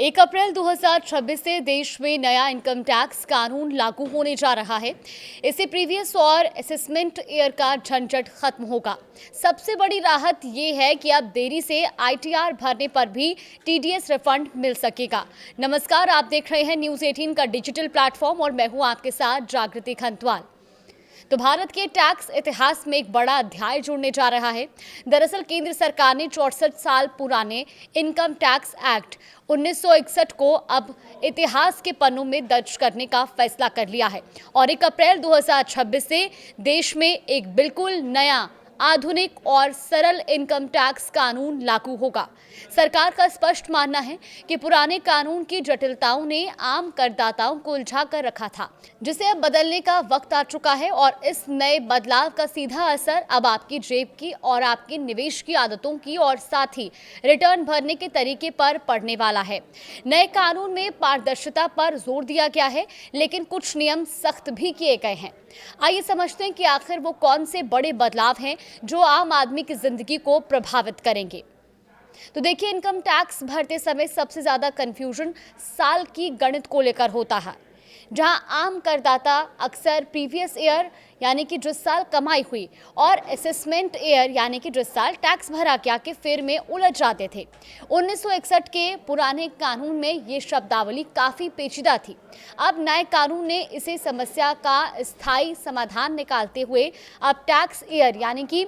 1 अप्रैल 2026 से देश में नया इनकम टैक्स कानून लागू होने जा रहा है। इससे प्रीवियस और असेसमेंट ईयर का झंझट खत्म होगा। सबसे बड़ी राहत ये है कि अब देरी से आईटीआर भरने पर भी टीडीएस रिफंड मिल सकेगा। नमस्कार, आप देख रहे हैं न्यूज़ 18 का डिजिटल प्लेटफॉर्म और मैं हूं आपके साथ जागृति खंतवाल। तो भारत के टैक्स इतिहास में एक बड़ा अध्याय जुड़ने जा रहा है। दरअसल केंद्र सरकार ने 64 साल पुराने इनकम टैक्स एक्ट 1961 को अब इतिहास के पन्नों में दर्ज करने का फैसला कर लिया है और 1 अप्रैल 2026 से देश में एक बिल्कुल नया आधुनिक और सरल इनकम टैक्स कानून लागू होगा। सरकार का स्पष्ट मानना है कि पुराने कानून की जटिलताओं ने आम करदाताओं को उलझा कर रखा था, जिसे अब बदलने का वक्त आ चुका है और इस नए बदलाव का सीधा असर अब आपकी जेब की और आपके निवेश की आदतों की और साथ ही रिटर्न भरने के तरीके पर पड़ने वाला है। नए कानून में पारदर्शिता पर जोर दिया गया है, लेकिन कुछ नियम सख्त भी किए गए हैं। आइए समझते हैं कि आखिर वो कौन से बड़े बदलाव हैं जो आम आदमी की जिंदगी को प्रभावित करेंगे। तो देखिए, इनकम टैक्स भरते समय सबसे ज्यादा कंफ्यूजन साल की गणित को लेकर होता है, जहां आम करदाता अक्सर प्रीवियस ईयर यानी कि जिस साल कमाई हुई और असेसमेंट ईयर यानी कि जिस साल टैक्स भरा गया के फेर में उलझ जाते थे। 1961 के पुराने कानून में ये शब्दावली काफ़ी पेचीदा थी। अब नए कानून ने इसे समस्या का स्थायी समाधान निकालते हुए अब टैक्स ईयर यानी कि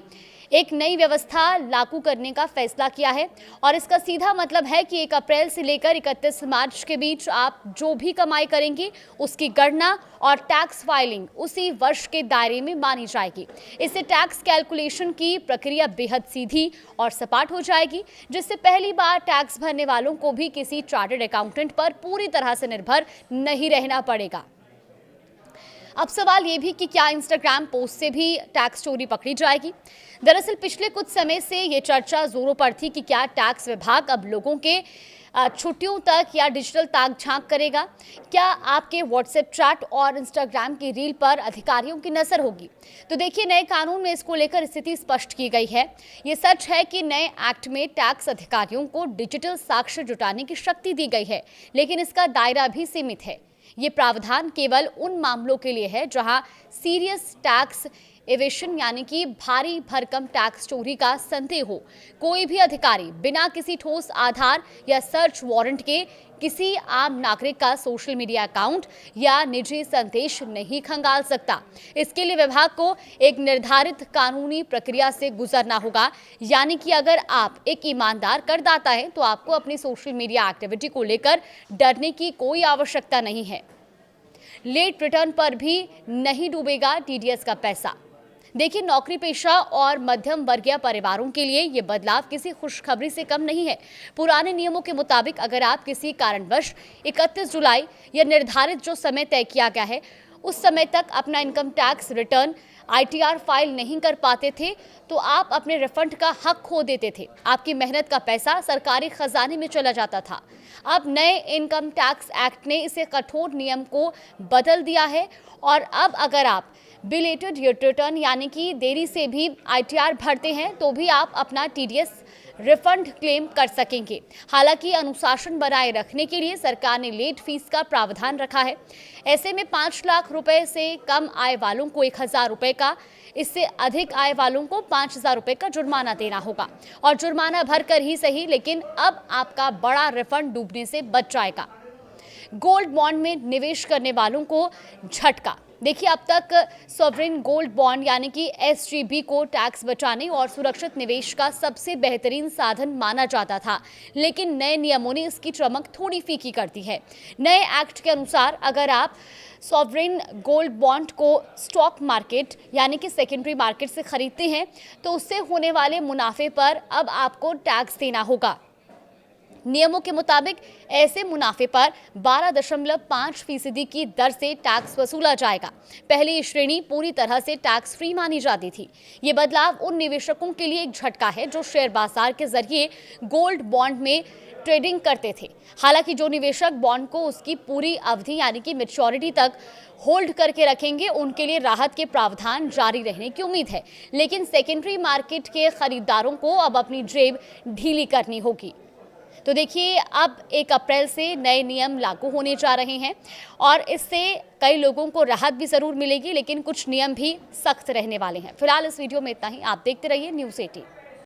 एक नई व्यवस्था लागू करने का फैसला किया है और इसका सीधा मतलब है कि 1 अप्रैल से लेकर 31 मार्च के बीच आप जो भी कमाई करेंगे उसकी गणना और टैक्स फाइलिंग उसी वर्ष के दायरे में मानी जाएगी। इससे टैक्स कैलकुलेशन की प्रक्रिया बेहद सीधी और सपाट हो जाएगी, जिससे पहली बार टैक्स भरने वालों को भी किसी चार्टर्ड अकाउंटेंट पर पूरी तरह से निर्भर नहीं रहना पड़ेगा। अब सवाल ये भी कि क्या इंस्टाग्राम पोस्ट से भी टैक्स चोरी पकड़ी जाएगी। दरअसल पिछले कुछ समय से ये चर्चा जोरों पर थी कि क्या टैक्स विभाग अब लोगों के छुट्टियों तक या डिजिटल ताक झांक करेगा। क्या आपके व्हाट्सएप चैट और इंस्टाग्राम की रील पर अधिकारियों की नज़र होगी। तो देखिए, नए कानून में इसको लेकर स्थिति स्पष्ट की गई है। ये सच है कि नए एक्ट में टैक्स अधिकारियों को डिजिटल साक्ष्य जुटाने की शक्ति दी गई है, लेकिन इसका दायरा भी सीमित है। ये प्रावधान केवल उन मामलों के लिए है जहां सीरियस टैक्स एवेशन यानी कि भारी भरकम टैक्स चोरी का संदेह हो। कोई भी अधिकारी बिना किसी ठोस आधार या सर्च वारंट के किसी आम नागरिक का सोशल मीडिया अकाउंट या निजी संदेश नहीं खंगाल सकता। इसके लिए विभाग को एक निर्धारित कानूनी प्रक्रिया से गुजरना होगा, यानी कि अगर आप एक ईमानदार करदाता हैं तो आपको अपनी सोशल मीडिया एक्टिविटी को लेकर डरने की कोई आवश्यकता नहीं है। लेट रिटर्न पर भी नहीं डूबेगा टीडीएस का पैसा। देखिए, नौकरी पेशा और मध्यम वर्गीय परिवारों के लिए ये बदलाव किसी खुशखबरी से कम नहीं है। पुराने नियमों के मुताबिक अगर आप किसी कारणवश 31 जुलाई या निर्धारित जो समय तय किया गया है उस समय तक अपना income tax return ITR file नहीं कर पाते थे तो आप अपने रिफंड का हक खो देते थे। आपकी मेहनत का पैसा सरकारी खजाने में चला जाता था। अब नए इनकम टैक्स एक्ट ने इसे कठोर नियम को बदल दिया है और अब अगर आप बिलेटेड रिटर्न यानी कि देरी से भी आईटीआर भरते हैं तो भी आप अपना टीडीएस रिफंड क्लेम कर सकेंगे। हालांकि अनुशासन बनाए रखने के लिए सरकार ने लेट फीस का प्रावधान रखा है। ऐसे में 5 लाख रुपए से कम आय वालों को 1,000 रुपए का, इससे अधिक आय वालों को 5,000 रुपए का जुर्माना देना होगा और जुर्माना भरकर ही सही, लेकिन अब आपका बड़ा रिफंड डूबने से बच जाएगा। गोल्ड बॉन्ड में निवेश करने वालों को झटका। देखिए, अब तक सॉवरेन गोल्ड बॉन्ड यानी कि एसजीबी को टैक्स बचाने और सुरक्षित निवेश का सबसे बेहतरीन साधन माना जाता था, लेकिन नए नियमों ने इसकी चमक थोड़ी फीकी कर दी है। नए एक्ट के अनुसार अगर आप सॉवरेन गोल्ड बॉन्ड को स्टॉक मार्केट यानी कि सेकेंडरी मार्केट से खरीदते हैं तो उससे होने वाले मुनाफे पर अब आपको टैक्स देना होगा। नियमों के मुताबिक ऐसे मुनाफे पर 12.5% की दर से टैक्स वसूला जाएगा। पहली श्रेणी पूरी तरह से टैक्स फ्री मानी जाती थी। ये बदलाव उन निवेशकों के लिए एक झटका है जो शेयर बाजार के जरिए गोल्ड बॉन्ड में ट्रेडिंग करते थे। हालांकि जो निवेशक बॉन्ड को उसकी पूरी अवधि यानी कि मैच्योरिटी तक होल्ड करके रखेंगे उनके लिए राहत के प्रावधान जारी रहने की उम्मीद है, लेकिन सेकेंडरी मार्केट के खरीदारों को अब अपनी जेब ढीली करनी होगी। तो देखिए अब 1 अप्रैल से नए नियम लागू होने जा रहे हैं और इससे कई लोगों को राहत भी ज़रूर मिलेगी, लेकिन कुछ नियम भी सख्त रहने वाले हैं। फिलहाल इस वीडियो में इतना ही। आप देखते रहिए न्यूज़ 18।